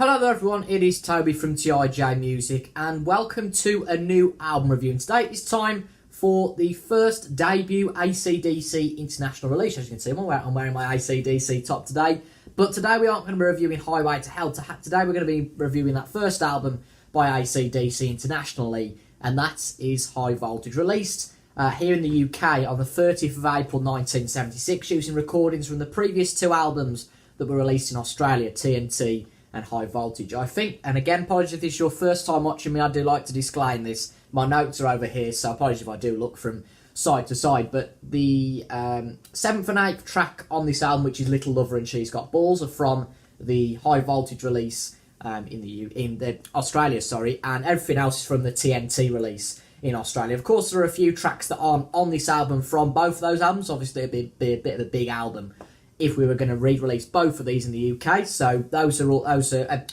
Hello there everyone, it is Toby from TIJ Music and welcome to a new album review. And today it's time for the first debut AC/DC international release. As you can see, I'm wearing my AC/DC top today. But today we aren't going to be reviewing Highway to Hell. Today we're going to be reviewing that first album by AC/DC internationally, and that is High Voltage, released here in the UK on the 30th of April 1976, using recordings from the previous two albums that were released in Australia, TNT and High Voltage. I think, and again, apologies if this is your first time watching me, I do like to disclaim this. My notes are over here, so apologies if I do look from side to side. But the 7th and 8th track on this album, which is Little Lover and She's Got Balls, are from the High Voltage release in the Australia, and everything else is from the TNT release in Australia. Of course, there are a few tracks that aren't on this album from both of those albums. Obviously, it'd be a bit of a big album if we were going to re-release both of these in the UK. So those are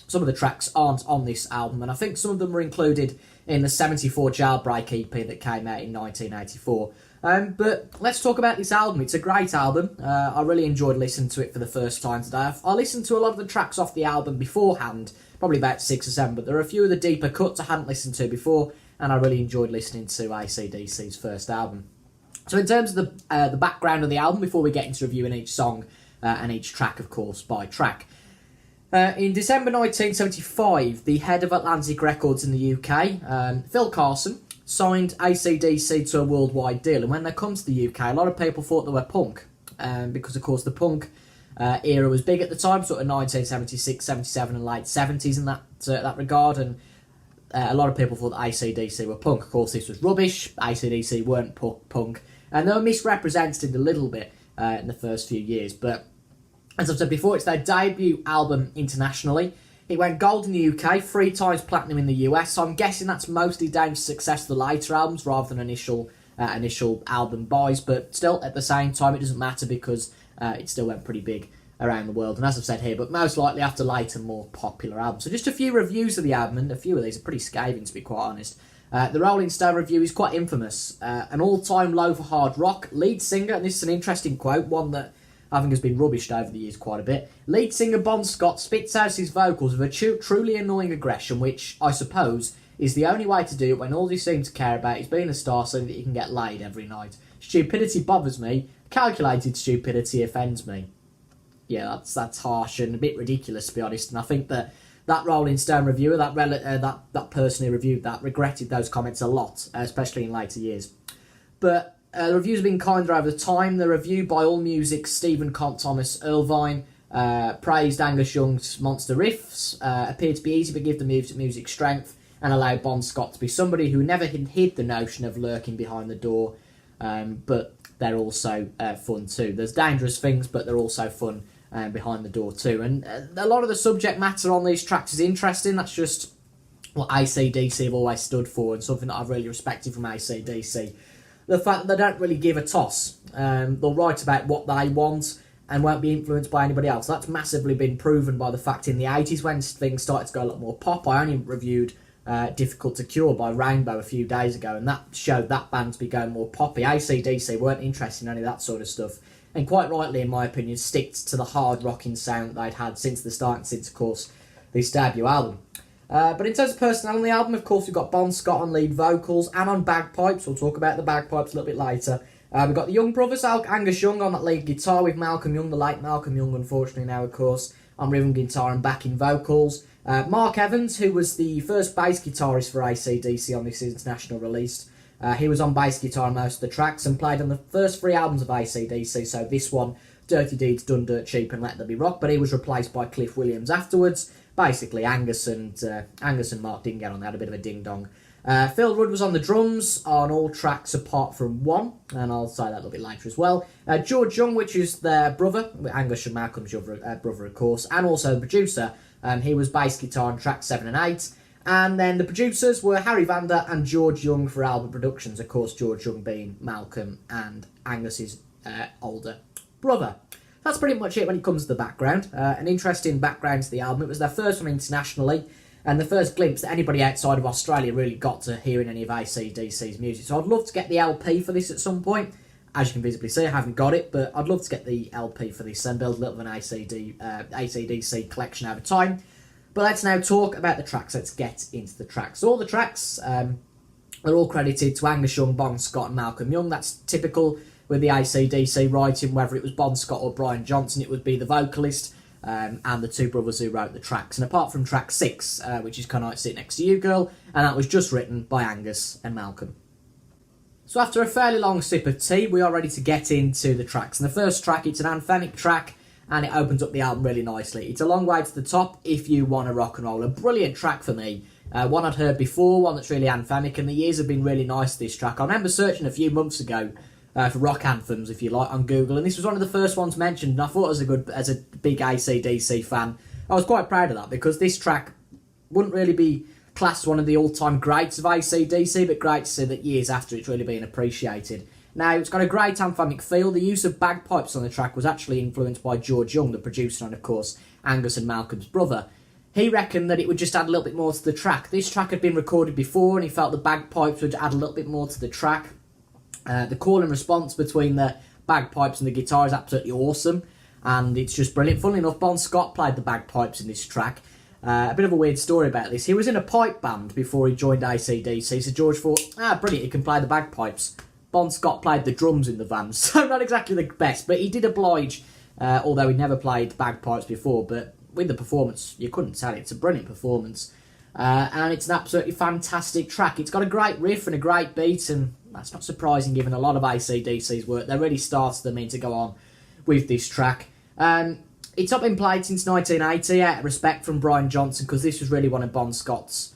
some of the tracks aren't on this album, and I think some of them were included in the 74 Jailbreak EP that came out in 1984. But let's talk about this album. It's a great album. I really enjoyed listening to it for the first time today. I listened to a lot of the tracks off the album beforehand, probably about 6 or 7, but there are a few of the deeper cuts I hadn't listened to before, and I really enjoyed listening to AC/DC's first album. So in terms of the background of the album, before we get into reviewing each song and each track, of course, by track. In December 1975, the head of Atlantic Records in the UK, Phil Carson, signed AC/DC to a worldwide deal. And when they come to the UK, a lot of people thought they were punk, because, of course, the punk era was big at the time, sort of 1976, 77 and late 70s in that regard, and a lot of people thought that AC/DC were punk. Of course, this was rubbish. AC/DC weren't punk, and they were misrepresented a little bit in the first few years. But as I've said before, it's their debut album internationally. It went gold in the UK, 3 times platinum in the US, so I'm guessing that's mostly down to success of the later albums rather than initial album buys. But still, at the same time, it doesn't matter because it still went pretty big around the world, and as I've said here, but most likely after later, more popular albums. So just a few reviews of the album, and a few of these are pretty scathing, to be quite honest. The Rolling Stone review is quite infamous. An all-time low for hard rock. Lead singer, and this is an interesting quote, one that I think has been rubbished over the years quite a bit. Lead singer Bon Scott spits out his vocals with a truly annoying aggression, which, I suppose, is the only way to do it when all you seem to care about is being a star so that you can get laid every night. Stupidity bothers me. Calculated stupidity offends me. Yeah, that's harsh and a bit ridiculous, to be honest. And I think that Rolling Stone reviewer, that person who reviewed that, regretted those comments a lot, especially in later years. But the reviews have been kinder over the time. The review by AllMusic's Stephen Cont Thomas Irvine praised Angus Young's monster riffs, appeared to be easy but give the music strength, and allowed Bon Scott to be somebody who never hid the notion of lurking behind the door, but they're also fun too. There's dangerous things, but they're also fun behind the door too. And a lot of the subject matter on these tracks is interesting. That's just what AC/DC have always stood for, and something that I've really respected from AC/DC. The fact that they don't really give a toss. They'll write about what they want and won't be influenced by anybody else. That's massively been proven by the fact in the 80s when things started to go a lot more pop. I only reviewed Difficult to Cure by Rainbow a few days ago, and that showed that band to be going more poppy. AC/DC weren't interested in any of that sort of stuff, and quite rightly, in my opinion, sticked to the hard rocking sound that they'd had since the start, and since, of course, this debut album. But in terms of personnel on the album, of course, we've got Bon Scott on lead vocals and on bagpipes. We'll talk about the bagpipes a little bit later. We've got the Young brothers, Angus Young on that lead guitar, with Malcolm Young, the late Malcolm Young, unfortunately now, of course, on rhythm guitar and backing vocals. Mark Evans, who was the first bass guitarist for AC/DC on this international release, he was on bass guitar on most of the tracks and played on the first 3 albums of AC/DC, so this one, Dirty Deeds Done Dirt Cheap and Let There Be Rock, but he was replaced by Cliff Williams afterwards. Basically, Angus and Mark didn't get on, they had a bit of a ding-dong. Phil Rudd was on the drums on all tracks apart from one, and I'll say that a little bit later as well. George Young, which is their brother, Angus and Malcolm's brother, of course, and also the producer. He was bass guitar on tracks 7 and 8. And then the producers were Harry Vander and George Young for Albert Productions, of course, George Young being Malcolm and Angus's older brother. That's pretty much it when it comes to the background. An interesting background to the album. It was their first one internationally, and the first glimpse that anybody outside of Australia really got to hearing any of AC/DC's music. So I'd love to get the LP for this at some point. As you can visibly see, I haven't got it, but I'd love to get the LP for this and build a little of an AC/DC collection over time. But let's now talk about the tracks. Let's get into the tracks. So all the tracks are all credited to Angus Young, Bon Scott and Malcolm Young. That's typical with the AC/DC writing, whether it was Bon Scott or Brian Johnson, it would be the vocalist and the two brothers who wrote the tracks. And apart from track 6, which is Can I Sit Next to You Girl, and that was just written by Angus and Malcolm. So after a fairly long sip of tea, we are ready to get into the tracks. And the first track, it's an anthemic track, and it opens up the album really nicely. It's A Long Way to the Top, If You Wanna Rock and Roll. A brilliant track for me. One I'd heard before, one that's really anthemic, and the years have been really nice to this track. I remember searching a few months ago for rock anthems, if you like, on Google, and this was one of the first ones mentioned, and I thought as a big AC/DC fan, I was quite proud of that, because this track wouldn't really be classed one of the all-time greats of AC/DC, but great to see that years after it's really been appreciated. Now, it's got a great anthemic feel. The use of bagpipes on the track was actually influenced by George Young, the producer, and of course, Angus and Malcolm's brother. He reckoned that it would just add a little bit more to the track. This track had been recorded before, and he felt the bagpipes would add a little bit more to the track. The call and response between the bagpipes and the guitar is absolutely awesome, and it's just brilliant. Funnily enough, Bon Scott played the bagpipes in this track. A bit of a weird story about this. He was in a pipe band before he joined AC/DC, so George thought, brilliant, he can play the bagpipes. Bon Scott played the drums in the van, so not exactly the best, but he did oblige, although he never played bagpipes before, but with the performance, you couldn't tell it. It's a brilliant performance. And it's an absolutely fantastic track. It's got a great riff and a great beat, and that's not surprising given a lot of AC/DC's work. They really started them in to go on with this track. It's not been played since 1980, out of respect from Brian Johnson, because this was really one of Bon Scott's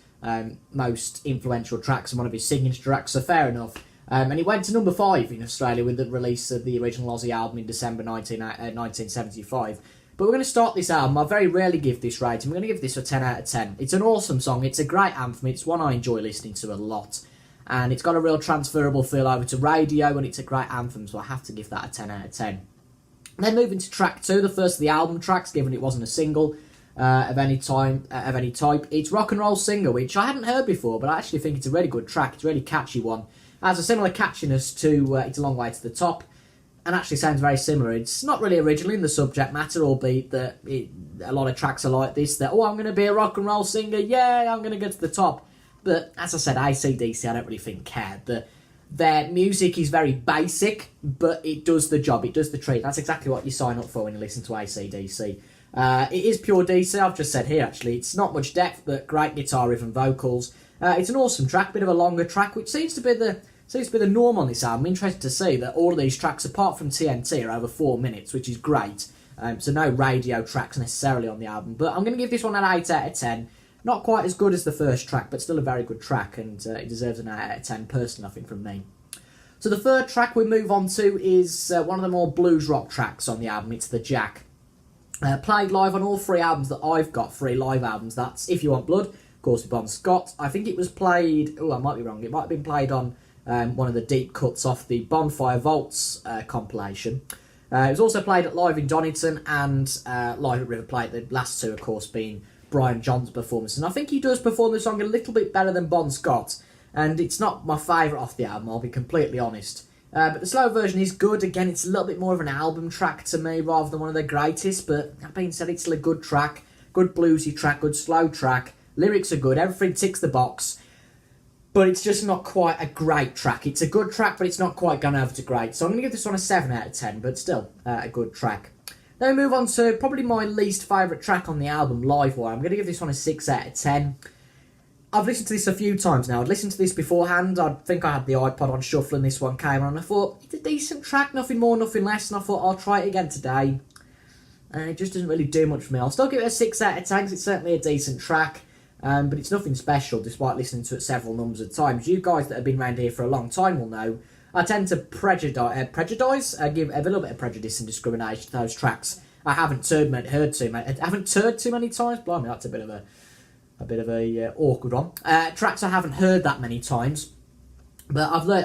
most influential tracks and one of his signature tracks, so fair enough. And it went to number 5 in Australia with the release of the original Aussie album in December 1975. But we're going to start this album. I very rarely give this rating. We're going to give this a 10 out of 10. It's an awesome song. It's a great anthem. It's one I enjoy listening to a lot. And it's got a real transferable feel over to radio, and it's a great anthem, so I have to give that a 10 out of 10. And then moving to track 2, the first of the album tracks, given it wasn't a single of any type. It's Rock and Roll Singer, which I hadn't heard before, but I actually think it's a really good track. It's a really catchy one. It has a similar catchiness to It's a Long Way to the Top, and actually sounds very similar. It's not really original in the subject matter, albeit that a lot of tracks are like this, that, I'm going to be a rock and roll singer, yeah, I'm going to get to the top. But as I said, AC/DC, I don't really think cared. Their music is very basic, but it does the job, it does the treat. That's exactly what you sign up for when you listen to AC/DC. It is pure DC, I've just said here actually. It's not much depth, but great guitar riff and vocals. It's an awesome track, bit of a longer track, which seems to be the norm on this album. I'm interested to see that all of these tracks, apart from TNT, are over 4 minutes, which is great. So no radio tracks necessarily on the album. But I'm going to give this one an 8 out of 10. Not quite as good as the first track, but still a very good track, and it deserves an 8 out of 10 personally, I think, from me. So the third track we move on to is one of the more blues rock tracks on the album. It's The Jack. Played live on all 3 albums that I've got, 3 live albums. That's If You Want Blood, of course, with Bon Scott. I think it was played... I might be wrong. It might have been played on one of the deep cuts off the Bonfire Vaults compilation. It was also played at Live in Donington and Live at River Plate, the last 2, of course, being Brian Johnson's performance. And I think he does perform the song a little bit better than Bon Scott, and it's not my favourite off the album, I'll be completely honest. But the slow version is good. Again, it's a little bit more of an album track to me rather than one of the greatest, but that being said, it's still a good track, good bluesy track, good slow track. Lyrics are good, everything ticks the box. But it's just not quite a great track. It's a good track, but it's not quite gone over to great. So I'm going to give this one a 7 out of 10, but still a good track. Then we move on to probably my least favourite track on the album, Live Wire. I'm going to give this one a 6 out of 10. I've listened to this a few times now. I'd listened to this beforehand. I think I had the iPod on shuffle and this one came on, and I thought, it's a decent track, nothing more, nothing less, and I thought, I'll try it again today. And it just doesn't really do much for me. I'll still give it a 6 out of 10 because it's certainly a decent track. But it's nothing special, despite listening to it several numbers of times. You guys that have been around here for a long time will know I tend to give a little bit of prejudice and discrimination to those tracks I haven't heard too many times. Blimey, that's a bit of a awkward one. Tracks I haven't heard that many times. But oh my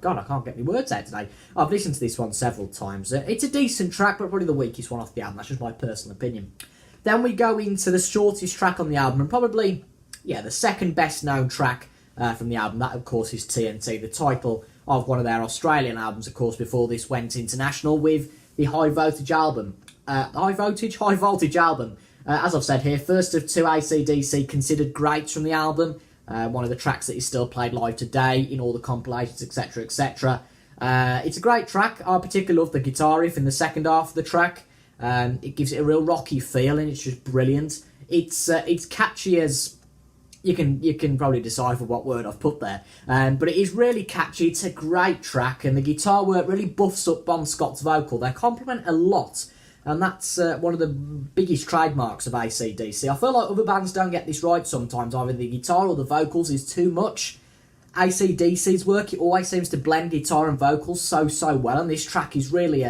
God, I can't get my words out today. I've listened to this one several times. It's a decent track, but probably the weakest one off the album. That's just my personal opinion. Then we go into the shortest track on the album, and probably, the second best known track from the album. That, of course, is TNT, the title of one of their Australian albums, of course, before this went international with the High Voltage album. High Voltage album. As I've said here, first of two AC/DC considered greats from the album. One of the tracks that is still played live today in all the compilations, etc., etc. It's a great track. I particularly love the guitar riff in the second half of the track. It gives it a real rocky feel, and it's just brilliant. It's catchy as you can probably decipher what word I've put there, but it is really catchy. It's a great track, and the guitar work really buffs up Bon Scott's vocal. They complement a lot, and that's one of the biggest trademarks of AC/DC. I feel like other bands don't get this right sometimes. Either the guitar or the vocals is too much. AC/DC's work, it always seems to blend guitar and vocals so well, and this track is really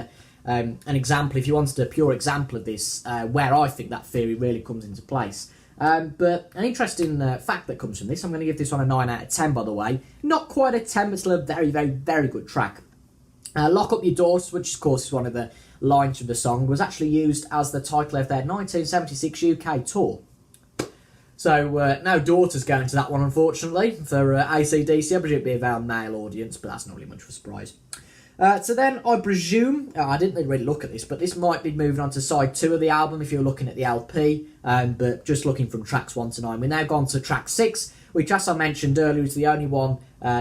an example, if you wanted a pure example of this, where I think that theory really comes into place. But an interesting fact that comes from this, I'm going to give this one a 9 out of 10, by the way. Not quite a 10, but still a very, very, very good track. Lock Up Your Doors, which of course is one of the lines from the song, was actually used as the title of their 1976 UK tour. So, no daughters going to that one, unfortunately, for AC/DC. I presume it'd be a very male audience, but that's not really much of a surprise. So then, I presume, I didn't really look at this, but this might be moving on to side 2 of the album if you're looking at the LP, but just looking from tracks 1 to 9. We're now gone to track 6, which, as I mentioned earlier, is the only one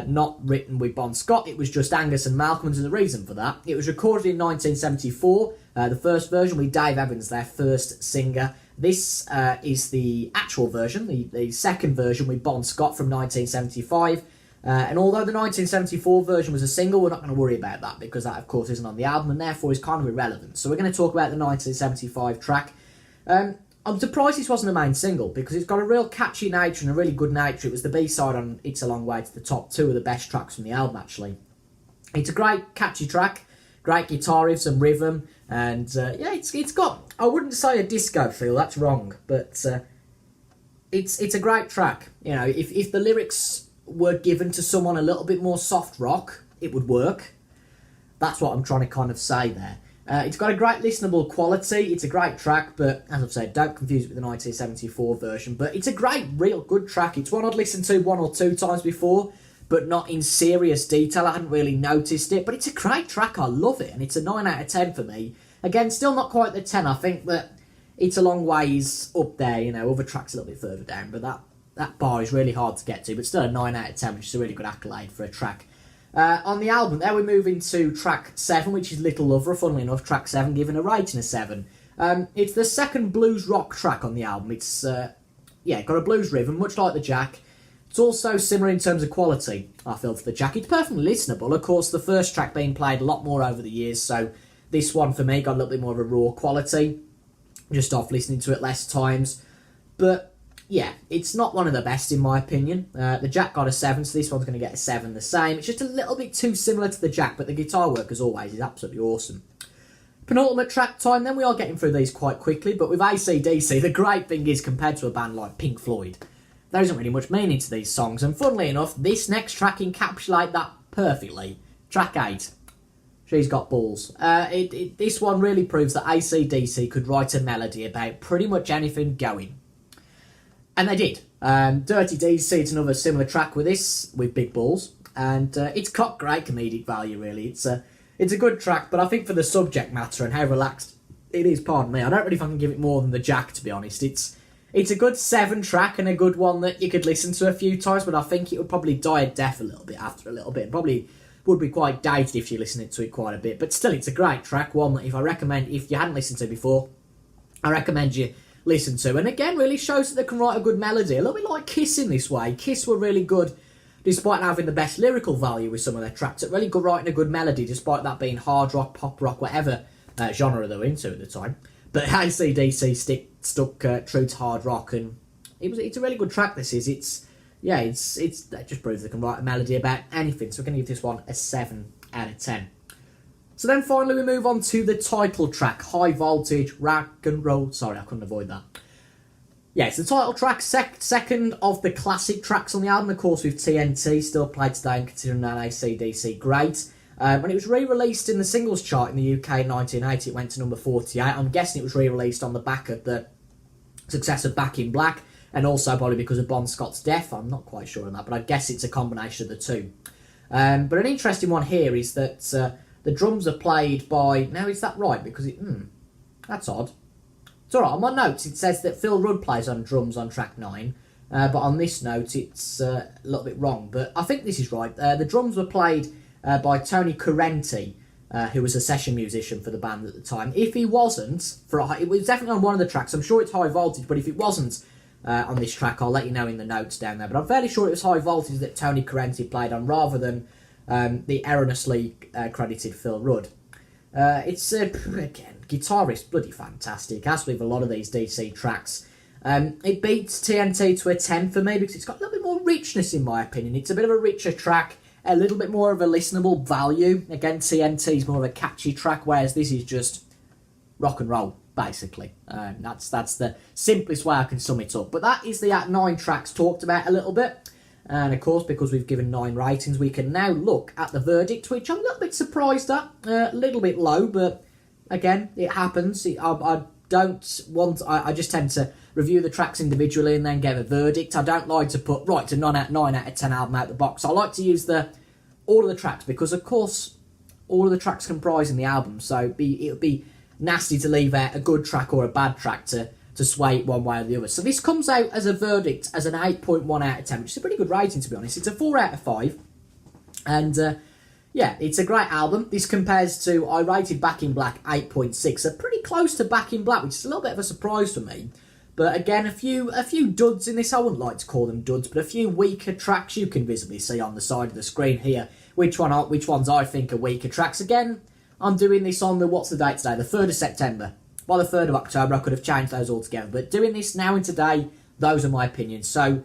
not written with Bon Scott. It was just Angus and Malcolm, and the reason for that, it was recorded in 1974, the first version with Dave Evans, their first singer. This is the actual version, the second version with Bon Scott from 1975. And although the 1974 version was a single, we're not going to worry about that because that, of course, isn't on the album and therefore is kind of irrelevant. So we're going to talk about the 1975 track. I'm surprised this wasn't a main single because it's got a real catchy nature and a really good nature. It was the B-side on It's a Long Way to the Top, 2 of the best tracks from the album, actually. It's a great, catchy track, great guitar riffs and rhythm, and yeah, it's got, I wouldn't say a disco feel, that's wrong, but it's a great track. You know, if the lyrics were given to someone a little bit more soft rock, it would work. That's what I'm trying to kind of say there. It's got a great listenable quality. It's a great track, but as I've said, don't confuse it with the 1974 version. But it's a great, real good track. It's one I'd listened to 1 or 2 times before, but not in serious detail. I hadn't really noticed it, but it's a great track. I love it, and it's a 9 out of 10 for me. Again, still not quite the 10. I think that It's a Long Ways up there. You know, other tracks a little bit further down, but that bar is really hard to get to, but still a 9 out of 10, which is a really good accolade for a track. On the album, there we move into track 7, which is Little Lover. Funnily enough, track 7 given a rating of 7. It's the second blues rock track on the album. It's, got a blues rhythm, much like the Jack. It's also similar in terms of quality, I feel, to the Jack. It's perfectly listenable. Of course, the first track being played a lot more over the years, so this one, for me, got a little bit more of a raw quality, just off listening to it less times. But yeah, it's not one of the best in my opinion. The Jack got a 7, so this one's going to get a 7 the same. It's just a little bit too similar to the Jack, but the guitar work, as always, is absolutely awesome. Penultimate track time, then we are getting through these quite quickly, but with AC/DC, the great thing is, compared to a band like Pink Floyd, there isn't really much meaning to these songs, and funnily enough, this next track encapsulates that perfectly. Track 8. She's Got Balls. This one really proves that AC/DC could write a melody about pretty much anything going. And they did. Dirty DC, it's another similar track with this, with big balls. And it's got great comedic value, really. It's a good track, but I think for the subject matter and how relaxed it is, pardon me, I don't really fucking give it more than the Jack, to be honest. It's a good 7 track and a good one that you could listen to a few times, but I think it would probably die a death a little bit after a little bit. Probably would be quite dated if you listen to it quite a bit. But still, it's a great track, one that if you hadn't listened to before, I recommend you listen to. And again, really shows that they can write a good melody. A little bit like Kiss in this way. Kiss were really good, despite having the best lyrical value with some of their tracks, at really good writing a good melody, despite that being hard rock, pop rock, whatever genre they were into at the time. But AC/DC stuck true to hard rock, and it's a really good track. This is. That just proves they can write a melody about anything. So we're going to give this one a 7 out of 10. So then finally we move on to the title track, High Voltage Rock and Roll. Sorry, I couldn't avoid that. Yeah, it's the title track, second of the classic tracks on the album, of course, with TNT, still played today and considered an AC/DC great. When it was re-released in the singles chart in the UK in 1980, it went to number 48. I'm guessing it was re-released on the back of the success of Back in Black, and also probably because of Bon Scott's death. I'm not quite sure on that, but I guess it's a combination of the two. But an interesting one here is that the drums are played by... Now, is that right? Because that's odd. It's alright, on my notes it says that Phil Rudd plays on drums on track 9, but on this note it's a little bit wrong. But I think this is right. The drums were played by Tony Correnti, who was a session musician for the band at the time. If he wasn't, it was definitely on one of the tracks. I'm sure it's High Voltage, but if it wasn't on this track, I'll let you know in the notes down there. But I'm fairly sure it was High Voltage that Tony Correnti played on, rather than the erroneously credited Phil Rudd. It's, again, guitarist, bloody fantastic, as with a lot of these DC tracks. It beats TNT to a 10 for me, because it's got a little bit more richness, in my opinion. It's a bit of a richer track, a little bit more of a listenable value. Again, TNT is more of a catchy track, whereas this is just rock and roll, basically. That's the simplest way I can sum it up. But that is the 9 tracks talked about a little bit. And of course, because we've given 9 ratings, we can now look at the verdict, which I'm a little bit surprised at. A little bit low, but again, it happens. I just tend to review the tracks individually and then give a verdict. I don't like to put, right, a 9 out of 10 album out the box. I like to use all of the tracks, because of course all of the tracks comprising the album, so it would be nasty to leave out a good track or a bad track to sway it one way or the other. So this comes out as a verdict as an 8.1 out of 10, which is a pretty good rating, to be honest. It's a 4 out of 5, and yeah, it's a great album. This compares to, I rated Back in Black 8.6, so pretty close to Back in Black, which is a little bit of a surprise for me. But again, a few duds in this. I wouldn't like to call them duds, but a few weaker tracks you can visibly see on the side of the screen here. Which ones I think are weaker tracks. Again, I'm doing this on what's the date today? The 3rd of September. By the 3rd of October, I could have changed those all together. But doing this now and today, those are my opinions. So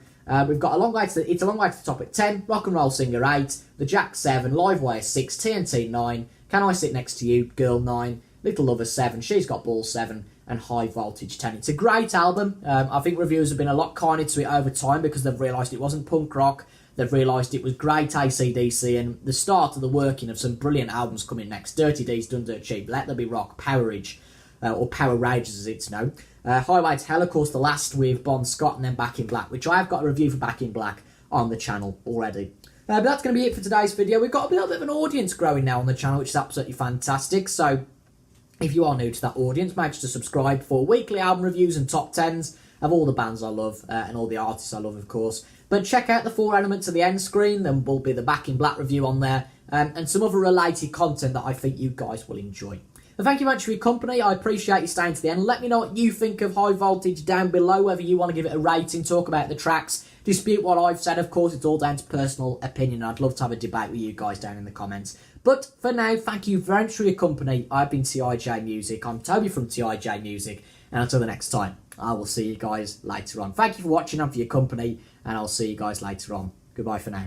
we've got a long way to the top at 10. Rock and Roll Singer 8, The Jack 7, Live Wire 6, TNT 9, Can I Sit Next to You, Girl 9, Little Lover 7, She's Got Balls 7, and High Voltage 10. It's a great album. I think reviewers have been a lot kinder to it over time, because they've realised it wasn't punk rock. They've realised it was great AC/DC and the start of the working of some brilliant albums coming next. Dirty D's Done Dirt Cheap, Let There Be Rock, Powerage, or Power Rage as it's known. Highway to Hell, of course, the last with Bon Scott, and then Back in Black, which I have got a review for Back in Black on the channel already. But that's going to be it for today's video. We've got a little bit of an audience growing now on the channel, which is absolutely fantastic. So if you are new to that audience, make sure to subscribe for weekly album reviews and top 10s of all the bands I love, and all the artists I love, of course. But check out the 4 elements of the end screen. Then will be the Back in Black review on there, and some other related content that I think you guys will enjoy. And thank you very much for your company. I appreciate you staying to the end. Let me know what you think of High Voltage down below, whether you want to give it a rating, talk about the tracks, dispute what I've said. Of course, it's all down to personal opinion. I'd love to have a debate with you guys down in the comments. But for now, thank you very much for your company. I've been TIJ Music. I'm Toby from TIJ Music. And until the next time, I will see you guys later on. Thank you for watching and for your company, and I'll see you guys later on. Goodbye for now.